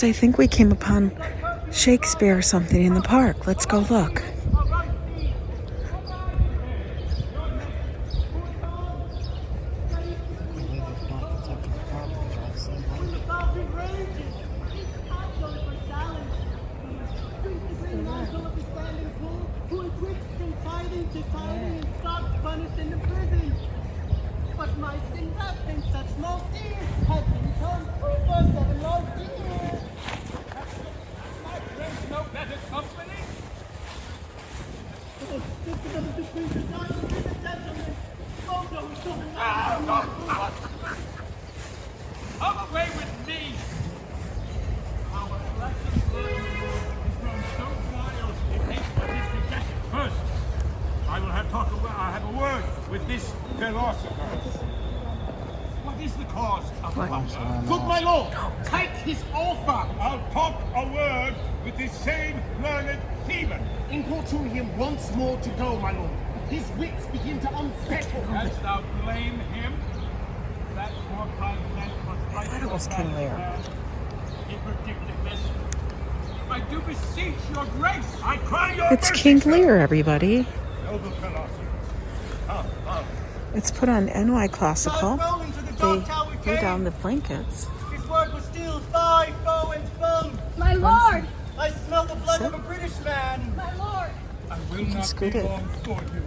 Guys, I think we came upon Shakespeare or something in the park. Let's go look. But my sin in such small tears has been come for 7 long years. My friends no better company. Oh, this is another distinguished doctor, this is gentlemen. Oh, no, Come away with me. Our lesson learned is grown so wild it makes what is rejected. First, I will have a word with this philosopher. What is the cause of wonder? good my lord, take his offer. I'll talk a word with this same learned demon. Importune him once more to go, my lord. His wits begin to unsettle. As thou blame him, that more kind man was right. I thought it was King Lear. He predicted this. I do beseech your grace. I cry your It's mercy, King sir. Lear, everybody. Noble philosopher. Come. It's put on NY Classical. Rolling to the They dark tower lay came. down the blankets. His word was still thigh, foe, and foe. My lord! I smell the blood of a British man. My lord! I will not scoot be it. long for you.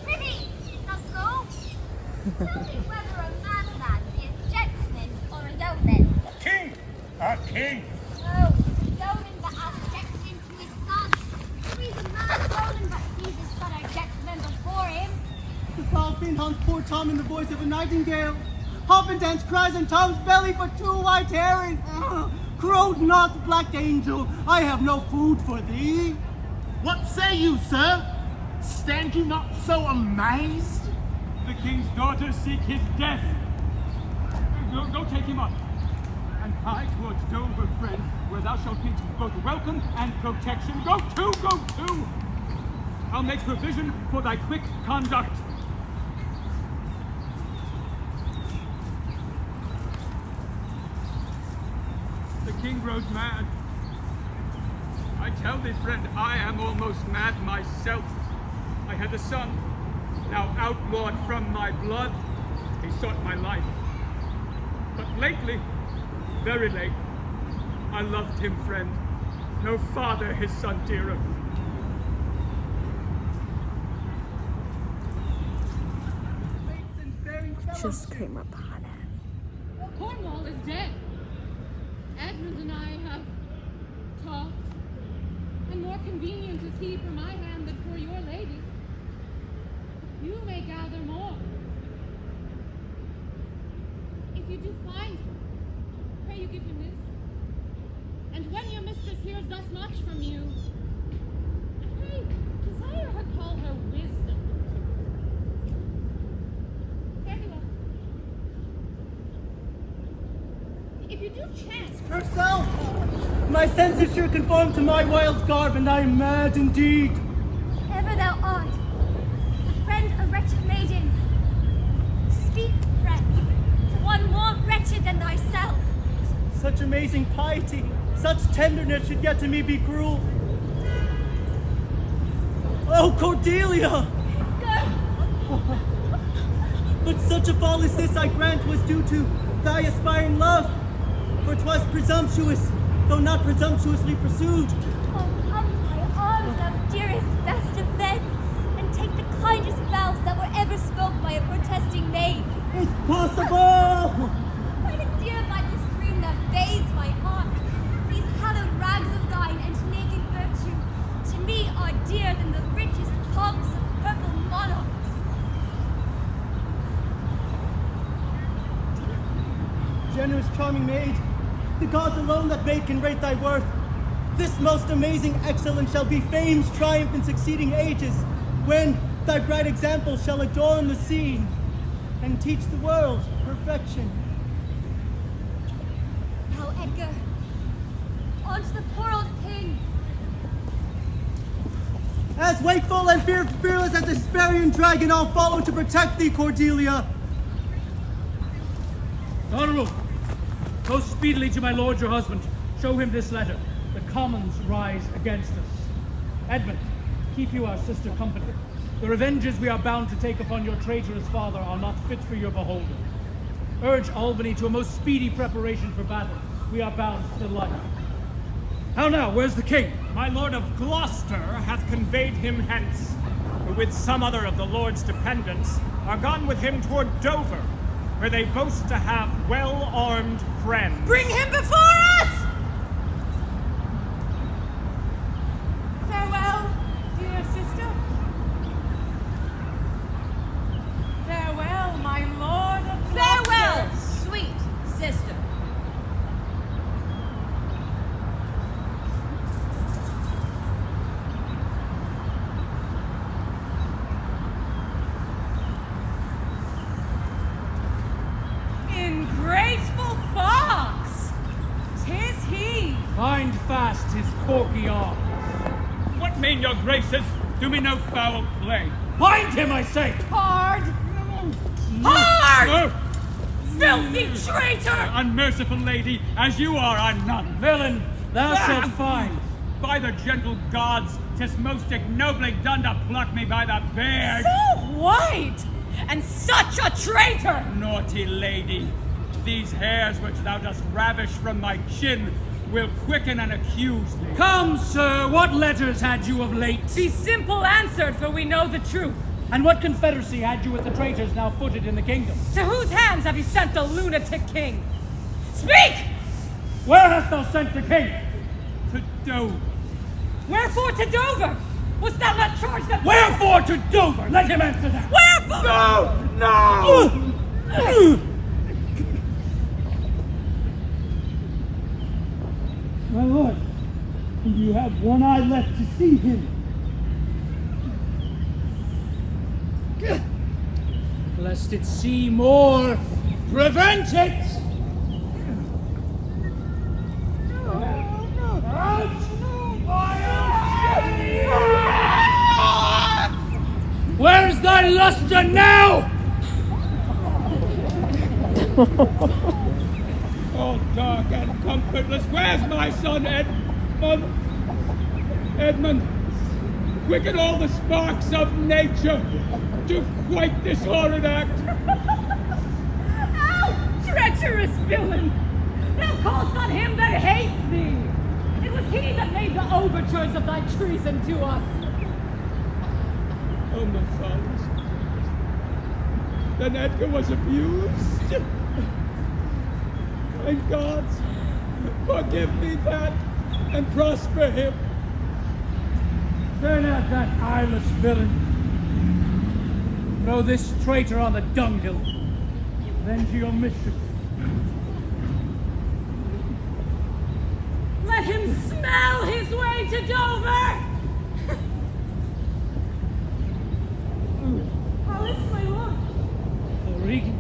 Prithee, not so. Tell me whether a madman be a gentleman or a yeoman. King! A king! Oh, a yeoman that has checked into his son. He's a mad yeoman that sees his son a gentleman before him. The falcon hunts poor Tom in the voice of a nightingale. Hop and dance cries in Tom's belly for 2 white herrings. Crowed not, black angel, I have no food for thee. What say you, sir? Stand you not so amazed? The king's daughters seek his death. Go take him up. And hie towards Dover, friend, where thou shalt meet both welcome and protection. Go to! I'll make provision for thy quick conduct. The king grows mad. I tell thee, friend, I am almost mad myself. I had a son, now outlawed from my blood. He sought my life. But lately, very late, I loved him, friend. No father his son dearer. Just came upon it. Cornwall is dead. Edmund and I have talked, and more convenient is he for my hand than for your ladies. You may gather more. If you do find him, pray you give him this. And when your mistress hears thus much from you, pray desire her call her wisdom. Very well. If you do chance Herself! My senses sure conform to my wild garb, and I am mad indeed. Ever thou art, a friend, a wretched maiden. Speak, friend, to one more wretched than thyself. Such amazing piety, such tenderness should yet to me be cruel. Oh, Cordelia! Go! But such a fall as this I grant was due to thy aspiring love, for 'twas presumptuous, though not presumptuously pursued. Oh, come my arms, thou dearest, best of men, and take the kindest vows that were ever spoke by a protesting maid. It's possible! Quite a dear by the stream that bathes my heart. These hallowed rags of thine and naked virtue, to me are dearer than the richest pomps of purple monarchs. Generous, charming maid, the gods alone that made can rate thy worth. This most amazing excellence shall be fame's triumph in succeeding ages, when thy bright example shall adorn the scene and teach the world perfection. Now, Edgar, on to the poor old king. As wakeful and fearless as the Hesperian dragon, I'll follow to protect thee, Cordelia. Honorable, Go speedily to my lord your husband. Show him this letter. The commons rise against us. Edmund, keep you our sister company. The revenges we are bound to take upon your traitorous father are not fit for your beholder. Urge Albany to a most speedy preparation for battle. We are bound to life. How now, where's the king? My lord of Gloucester hath conveyed him hence, who with some other of the lord's dependents are gone with him toward Dover, where they boast to have well-armed friends. Bring him before us! Farewell, dear sister. Farewell, my lord of Gloucester. Farewell, sweet sister. Ingrateful fox! 'Tis he! Bind fast his corky arms. What mean your graces? Do me no foul play. Bind him, I say! Hard! Hard! No, Filthy traitor! unmerciful lady, as you are, I'm none. Villain, thou shalt find. By the gentle gods, 'tis most ignobly done to pluck me by the beard. So white! And such a traitor! Naughty lady, these hairs which thou dost ravish from my chin will quicken and accuse thee. Come, sir, what letters had you of late? Be simple answered, for we know the truth. And what confederacy had you with the traitors now footed in the kingdom? To whose hands have you sent the lunatic king? Speak! Where hast thou sent the king? To Dover. Wherefore to Dover? Wast thou not charged that... Wherefore to Dover? Let him answer that. Wherefore? No! My lord, you have one eye left to see him. Lest it see more, prevent it! Where's thy luster now? Oh, dark and comfortless, where's my son Edmund? Edmund, quicken all the sparks of nature to quite this horrid act. Thou treacherous villain! Thou callest on him that hates thee! It was he that made the overtures of thy treason to us. Oh, my fathers. Then Edgar was abused? Kind gods, forgive me that, and prosper him. Turn out that eyeless villain. Throw this traitor on the dunghill. Avenge your mistress. Let him smell his way to Dover! How is my lord? Oh, Regan,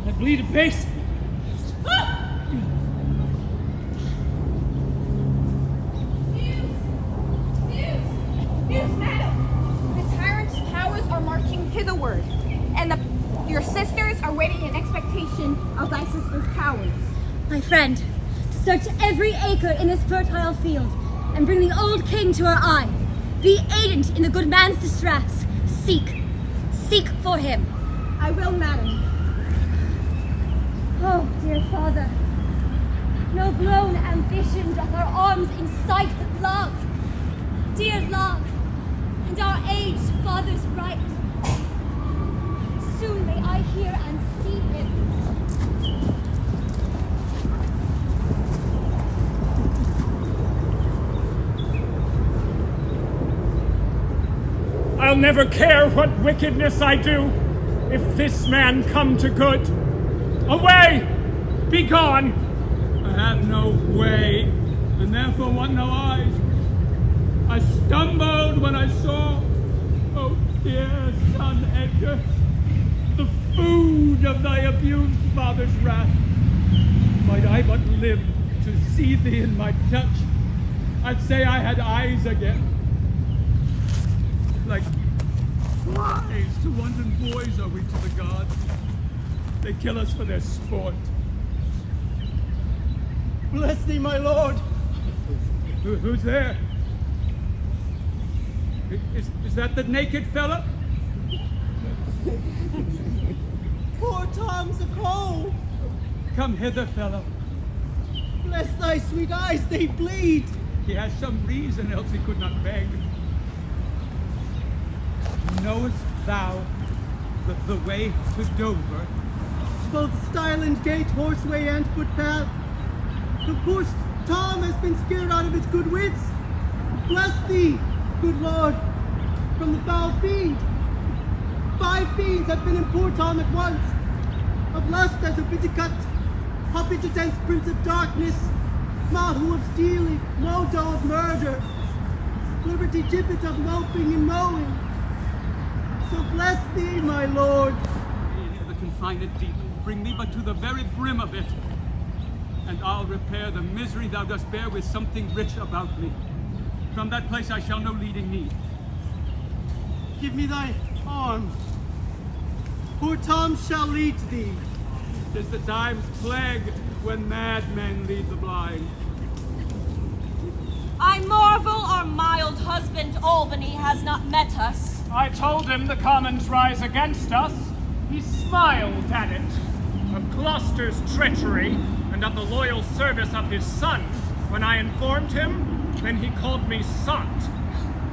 I bleed apace. News, madam! The tyrant's powers are marching hitherward, and your sisters are waiting in expectation of thy sister's powers. My friend, search every acre in this fertile field and bring the old king to our eye. Be aidant in the good man's distress. Seek for him. I will, madam. Oh, dear father, no blown ambition doth our arms incite but love. Dear love, and our aged father's right. Soon may I hear and see him. I'll never care what wickedness I do, if this man come to good. Away! Be gone! I have no way, and therefore want no eyes. I stumbled when I saw, oh dear son Edgar, the food of thy abused father's wrath. Might I but live to see thee in my touch, I'd say I had eyes again. Like flies to wanton boys are we to the gods. They kill us for their sport. Bless thee, my lord. Who's there? Is that the naked fellow? Poor Tom's a cold. Come hither, fellow. Bless thy sweet eyes, they bleed. He has some reason, else he could not beg. Knowest thou the way to Dover? Both stile and gate, horseway and footpath. The poor Tom has been scared out of his good wits. Bless thee, good Lord, from the foul fiend. 5 fiends have been in poor Tom at once. Of lust as of Viticut, Hoppitudence, prince of darkness, Mahu of stealing, Modo of murder, Liberty gibbet of moping and mowing. So bless thee, my lord. The confined deep, bring me but to the very brim of it, and I'll repair the misery thou dost bear with something rich about me. From that place I shall no leading need. Give me thy arm. Poor Tom shall lead thee. 'Tis the time's plague when madmen lead the blind. I marvel our mild husband Albany has not met us. I told him the commons rise against us. He smiled at it. Of Gloucester's treachery and of the loyal service of his son. When I informed him, then he called me sot.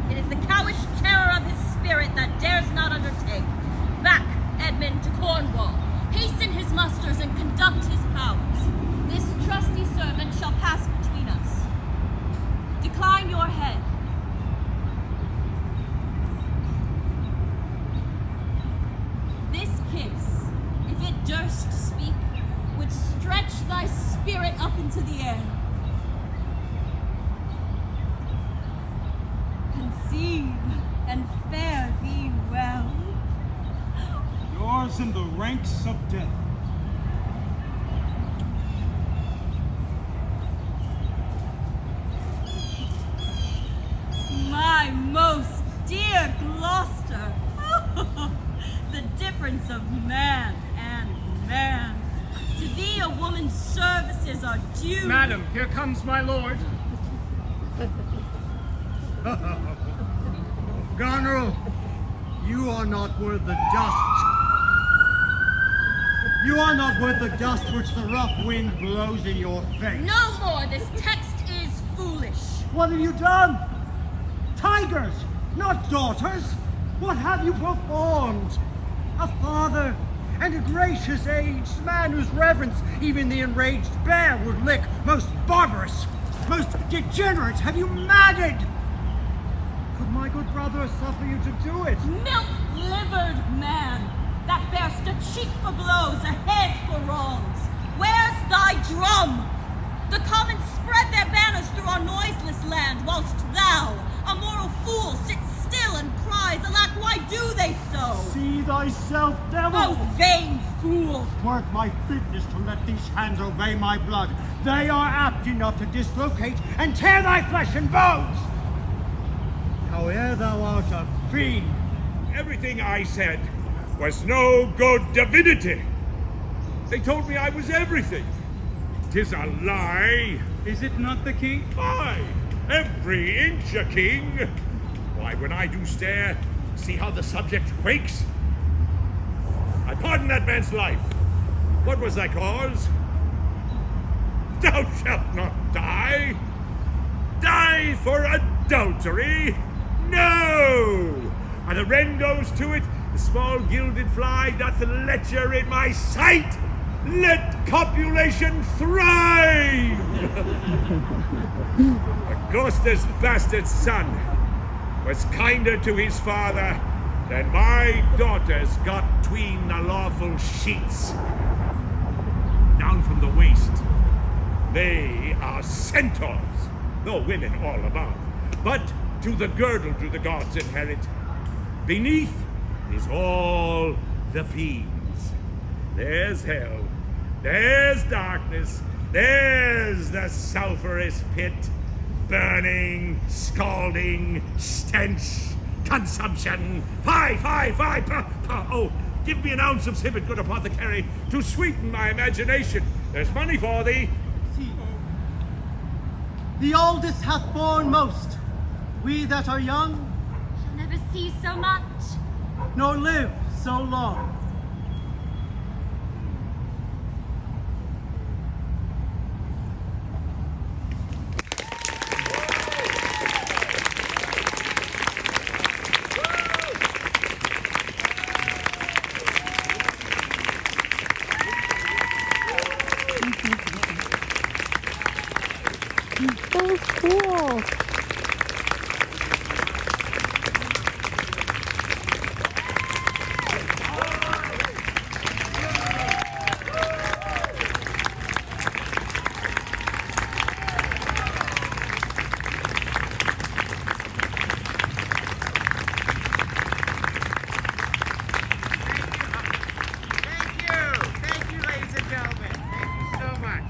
It is the cowish terror of his spirit that dares not undertake. Back, Edmund, to Cornwall. Hasten his musters and conduct his powers. This trusty servant shall pass between us. Decline your head. This kiss, if it durst speak, would stretch thy spirit up into the air. Conceive and fare thee well. Yours in the ranks of death. My most dear Gloucester, the difference of man and man. To thee a woman's services are due. Madam, here comes my lord. Goneril, you are not worth the dust. You are not worth the dust which the rough wind blows in your face. No more, this text is foolish. What have you done? Tigers, not daughters. What have you performed? A father and a gracious aged man whose reverence even the enraged bear would lick. Most barbarous, most degenerate. Have you madded? Could my good brother suffer you to do it? Milk-livered man, that bear'st a cheek for blows, a head for wrongs. Where's thy drum? The commons spread their banners through our noiseless land, whilst thou, a moral fool, sits still and cries, alack, why do they so? See thyself, devil! Oh, vain fool! Work my fitness to let these hands obey my blood. They are apt enough to dislocate and tear thy flesh and bones. Howe'er thou art a fiend. Everything I said was no good divinity. They told me I was everything. 'Tis a lie. Is it not the king? Aye, every inch a king. Why, when I do stare, see how the subject quakes? I pardon that man's life. What was thy cause? Thou shalt not die. Die for adultery? No! And the wren goes to it, the small gilded fly doth lecher in my sight. Let copulation thrive! Augusta's bastard son was kinder to his father than my daughters got 'tween the lawful sheets. Down from the waist, they are centaurs, though women all above. But to the girdle do the gods inherit. Beneath is all the fiends. There's hell, there's darkness, there's the sulphurous pit, burning, scalding, stench, consumption. Fie, fie, fie, pah, pah. Oh, give me an ounce of civet, good apothecary, to sweeten my imagination. There's money for thee. See, The oldest hath borne most. We that are young, Shall never see so much. nor live so long. That was cool. Thank you, ladies and gentlemen. Thank you so much.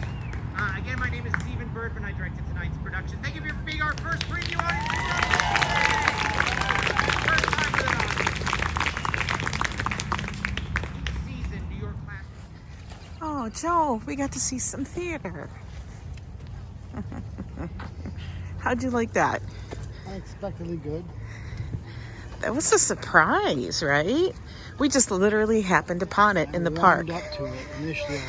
Again, my name is Stephen Burp, and I directed tonight's production. Thank you for being our first preview audience. First time with an audience. Each season, New York Classical. Oh, Joe, we got to see some theater. How'd you like that? Unexpectedly good. That was a surprise, right? We just literally happened upon it in the park. Warmed up to it initially.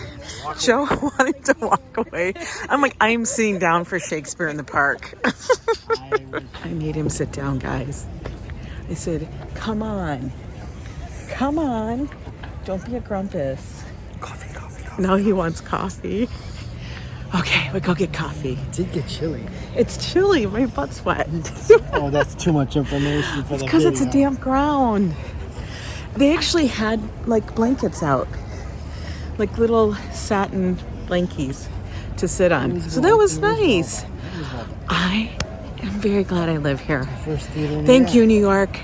Joe wanted to walk away. I'm like, I'm sitting down for Shakespeare in the park. I made him sit down, guys. I said, come on. Come on. Don't be a grumpus. Coffee. Now he wants coffee. Okay, we go get coffee. It did get chilly. It's chilly. My butt's wet. Oh, that's too much information for the Because it's a video. damp ground. They actually had like blankets out, like little satin blankies to sit on. So that was nice. I am very glad I live here. First theater in New Thank York. you, New York.